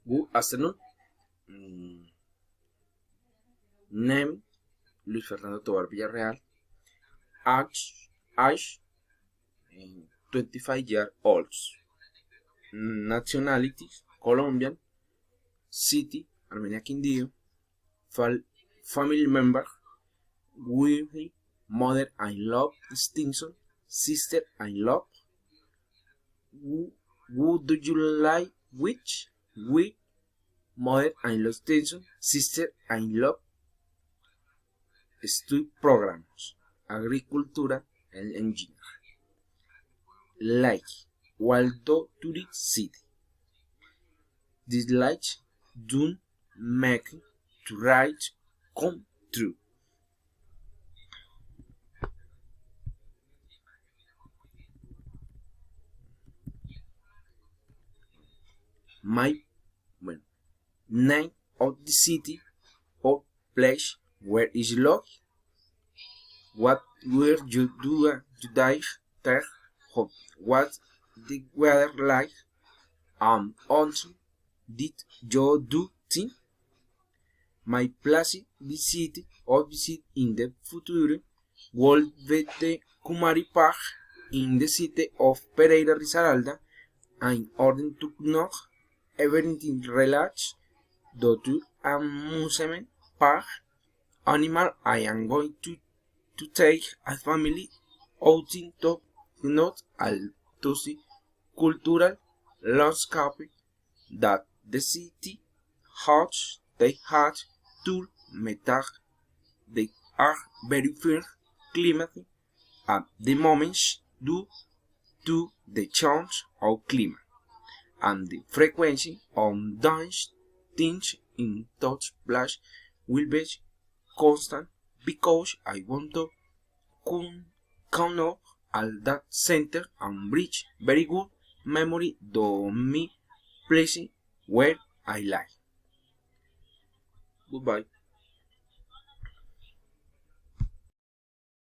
Good afternoon. Name Luis Fernando Tobar Villarreal. Age 25 years old. Nationality Colombian. City Armenia Quindío. Family member with mother I love distinction. Sister I love. Who do you like which? With mother I love distinction. Sister I love. Study programs, agricultura and engineering. Like Waldo to the city. Dislike don't make to write come true. My name of the city or place where is love. What were you do today? What the weather like? Also, did you do thing? My place visit or visit in the future will be the Kumari Park in the city of Pereira Risaralda in order to know everything related to amusement park animal. I am going to take a family outing to not al to see cultural landscape that the city has. They had to meter. They are very fair climate at the moment due to the change of climate and the frequency of things in touch place will be constant because I want to count up all that center and bridge very good memory to me place where I like. Goodbye.